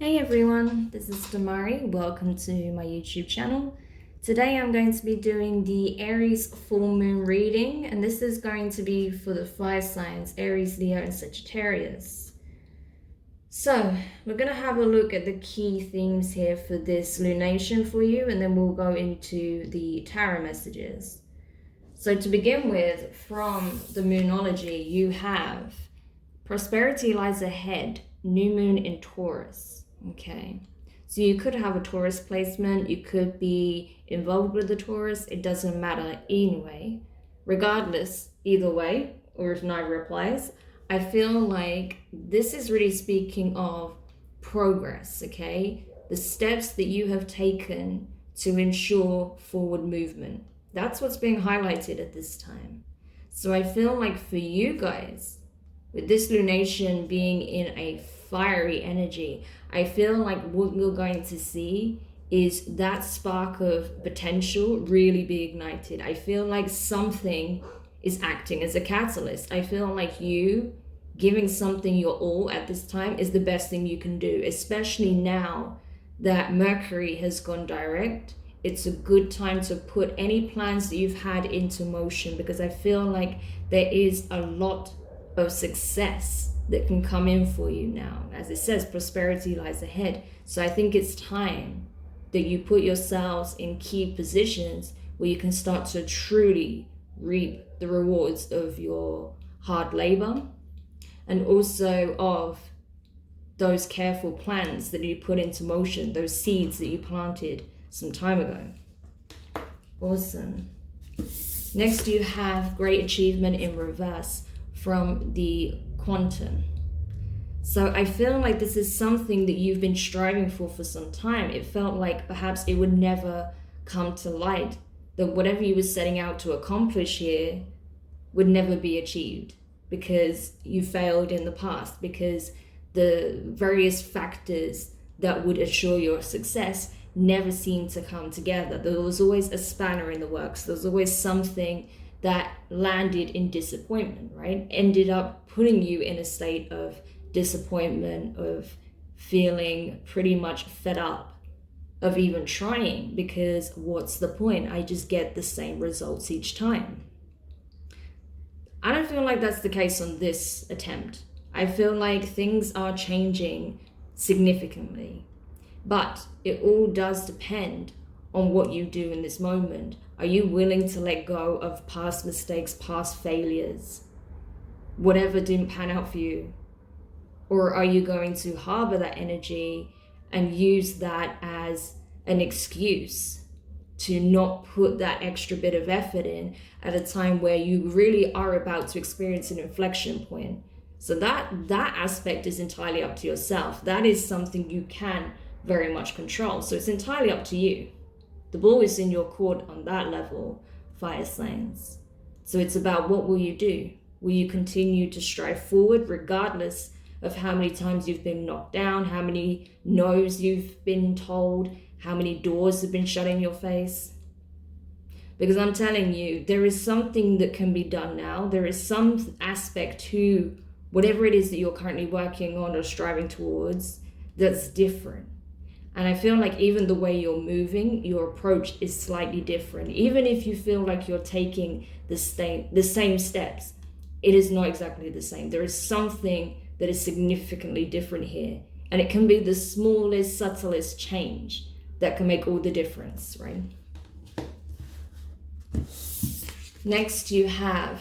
Hey everyone, this is Damari. Welcome to my YouTube channel. Today I'm going to be doing the Aries Full Moon Reading, and this is going to be for the fire signs, Aries, Leo, and Sagittarius. So we're going to have a look at the key themes here for this lunation for you, and then we'll go into the tarot messages. So to begin with, from the Moonology, you have prosperity lies ahead, new moon in Taurus. Okay, so you could have a Taurus placement, you could be involved with the Taurus, it doesn't matter anyway. Regardless, either way, or if neither applies, I feel like this is really speaking of progress, okay? The steps that you have taken to ensure forward movement. That's what's being highlighted at this time. So I feel like for you guys, with this lunation being in a fiery energy, I feel like what you're going to see is that spark of potential really be ignited. I feel like something is acting as a catalyst. I feel like you giving something your all at this time is the best thing you can do, especially now that Mercury has gone direct. It's a good time to put any plans that you've had into motion, because I feel like there is a lot of success that can come in for you now. As it says, prosperity lies ahead. So I think it's time that you put yourselves in key positions where you can start to truly reap the rewards of your hard labor, and also of those careful plans that you put into motion, those seeds that you planted some time ago. Awesome. Next, you have great achievement in reverse from the quantum. So I feel like this is something that you've been striving for some time. It felt like perhaps it would never come to light, that whatever you were setting out to accomplish here would never be achieved because you failed in the past, because the various factors that would assure your success never seemed to come together. There was always a spanner in the works. There was always something that landed in disappointment, right? Ended up putting you in a state of disappointment, of feeling pretty much fed up of even trying, because what's the point? I just get the same results each time. I don't feel like that's the case on this attempt. I feel like things are changing significantly, but it all does depend on what you do in this moment. Are you willing to let go of past mistakes, past failures, whatever didn't pan out for you? Or are you going to harbor that energy and use that as an excuse to not put that extra bit of effort in at a time where you really are about to experience an inflection point? So that aspect is entirely up to yourself. That is something you can very much control. So it's entirely up to you. The ball is in your court on that level, fire signs. So it's about, what will you do? Will you continue to strive forward regardless of how many times you've been knocked down, how many no's you've been told, how many doors have been shut in your face? Because I'm telling you, there is something that can be done now. There is some aspect to whatever it is that you're currently working on or striving towards that's different. And I feel like even the way you're moving, your approach is slightly different. Even if you feel like you're taking the same steps, it is not exactly the same. There is something that is significantly different here. And it can be the smallest, subtlest change that can make all the difference, right? Next, you have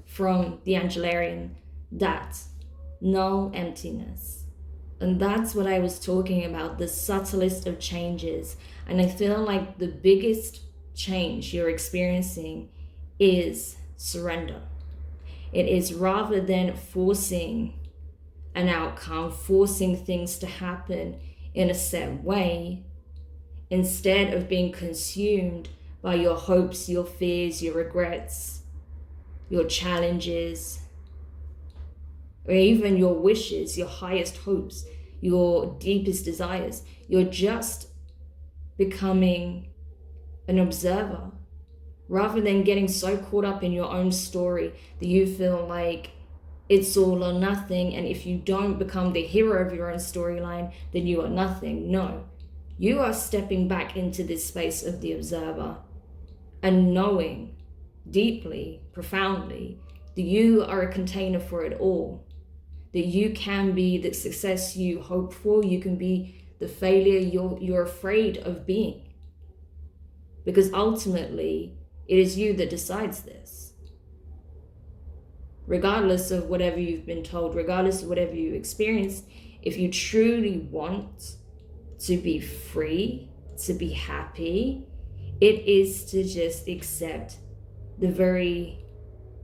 from the Angelarium that null emptiness. And that's what I was talking about, the subtlest of changes. And I feel like the biggest change you're experiencing is surrender. It is, rather than forcing an outcome, forcing things to happen in a set way, instead of being consumed by your hopes, your fears, your regrets, your challenges, or even your wishes, your highest hopes, your deepest desires. You're just becoming an observer, rather than getting so caught up in your own story that you feel like it's all or nothing, and if you don't become the hero of your own storyline, then you are nothing. No, you are stepping back into this space of the observer and knowing deeply, profoundly, that you are a container for it all, that you can be the success you hope for, you can be the failure you're afraid of being, because ultimately it is you that decides this. Regardless of whatever you've been told, regardless of whatever you experienced, if you truly want to be free, to be happy, it is to just accept the very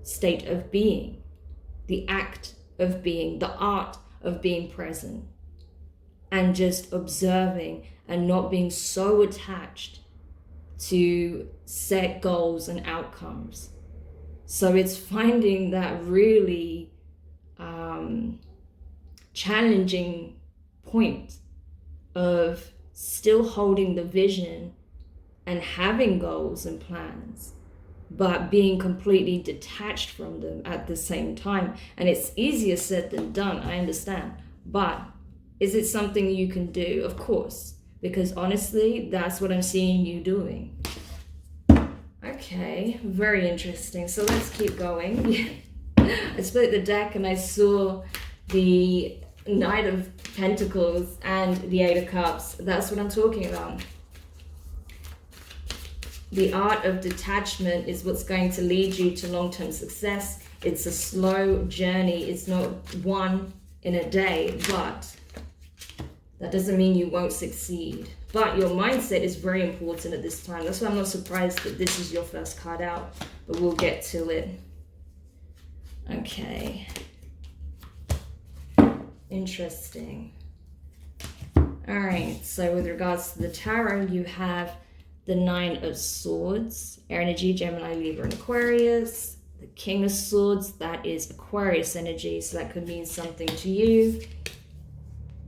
state of being, the act of being, the art of being present, and just observing and not being so attached to set goals and outcomes. So it's finding that really challenging point of still holding the vision and having goals and plans, but being completely detached from them at the same time. And it's easier said than done, I understand. But is it something you can do? Of course, because honestly, that's what I'm seeing you doing. Okay, very interesting. So let's keep going. I split the deck and I saw the Knight of Pentacles and the Eight of Cups. That's what I'm talking about. The art of detachment is what's going to lead you to long-term success. It's a slow journey. It's not one in a day, but that doesn't mean you won't succeed. But your mindset is very important at this time. That's why I'm not surprised that this is your first card out, but we'll get to it. Okay. Interesting. All right, so with regards to the tarot, you have the Nine of Swords, air energy, Gemini, Libra, and Aquarius. The King of Swords, that is Aquarius energy, so that could mean something to you.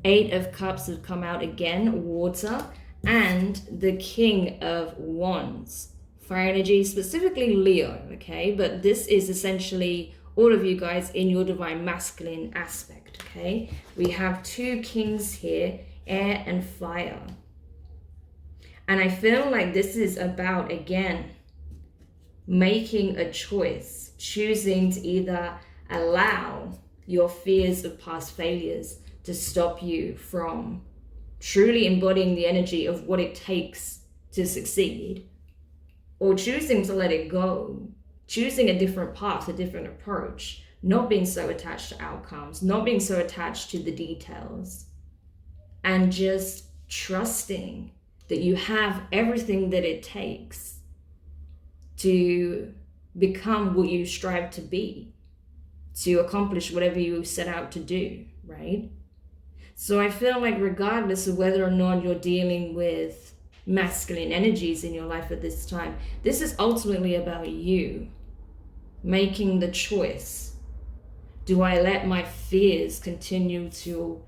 Eight of Cups have come out again, water, and the King of Wands, fire energy, specifically Leo, okay? But this is essentially all of you guys in your divine masculine aspect, okay? We have two kings here, air and fire. And I feel like this is about, again, making a choice, choosing to either allow your fears of past failures to stop you from truly embodying the energy of what it takes to succeed, or choosing to let it go, choosing a different path, a different approach, not being so attached to outcomes, not being so attached to the details, and just trusting that you have everything that it takes to become what you strive to be, to accomplish whatever you set out to do, right? So I feel like regardless of whether or not you're dealing with masculine energies in your life at this time, this is ultimately about you making the choice. Do I let my fears continue to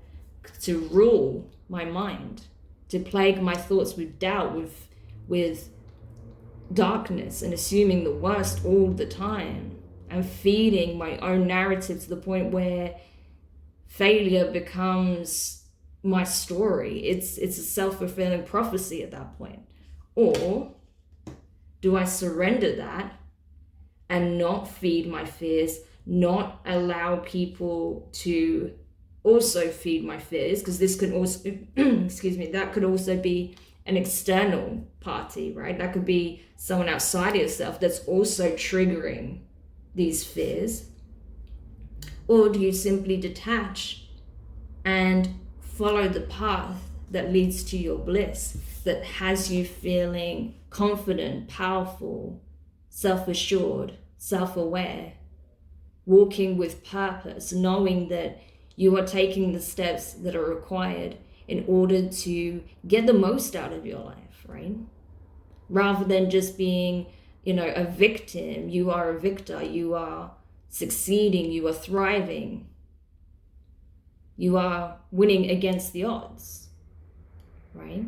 rule my mind, to plague my thoughts with doubt, with darkness, and assuming the worst all the time, and feeding my own narrative to the point where failure becomes my story? It's a self-fulfilling prophecy at that point. Or do I surrender that and not feed my fears, not allow people to also feed my fears? Because this could also, excuse me, that could also be an external party, right? That could be someone outside of yourself that's also triggering these fears. Or do you simply detach and follow the path that leads to your bliss, that has you feeling confident, powerful, self-assured, self-aware, walking with purpose, knowing that you are taking the steps that are required in order to get the most out of your life, right? Rather than just being, a victim. You are a victor. You are succeeding. You are thriving. You are winning against the odds, right?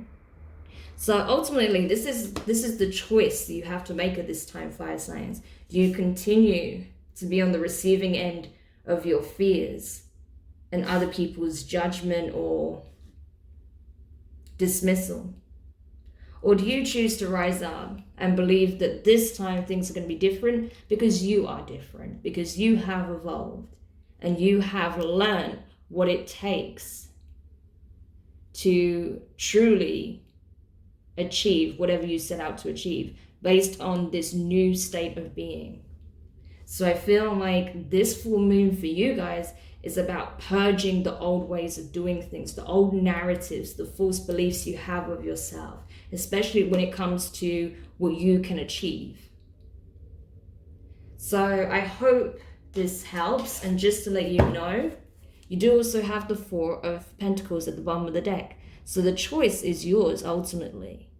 So ultimately, this is the choice that you have to make at this time, fire signs. Do you continue to be on the receiving end of your fears and other people's judgment or dismissal? Or do you choose to rise up and believe that this time things are going to be different because you are different, because you have evolved and you have learned what it takes to truly achieve whatever you set out to achieve based on this new state of being? So I feel like this full moon for you guys is about purging the old ways of doing things, the old narratives, the false beliefs you have of yourself, especially when it comes to what you can achieve. So I hope this helps. And just to let you know, you do also have the Four of Pentacles at the bottom of the deck. So the choice is yours ultimately.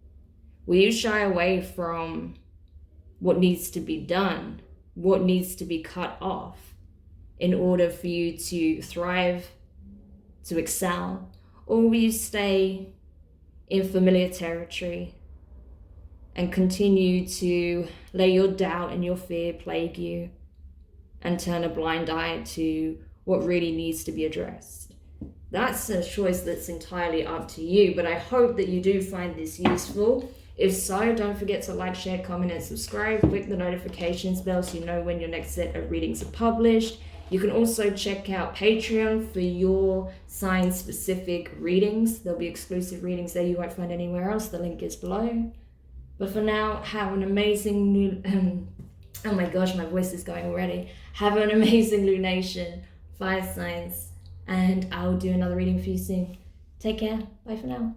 Will you shy away from what needs to be done, what needs to be cut off in order for you to thrive, to excel? Or will you stay in familiar territory and continue to let your doubt and your fear plague you and turn a blind eye to what really needs to be addressed? That's a choice that's entirely up to you, but I hope that you do find this useful. If so, don't forget to like, share, comment, and subscribe. Click the notifications bell so you know when your next set of readings are published. You can also check out Patreon for your sign-specific readings. There'll be exclusive readings there you won't find anywhere else. The link is below. But for now, have an amazing new... oh my gosh, my voice is going already. Have an amazing lunation, fire signs, and I'll do another reading for you soon. Take care. Bye for now.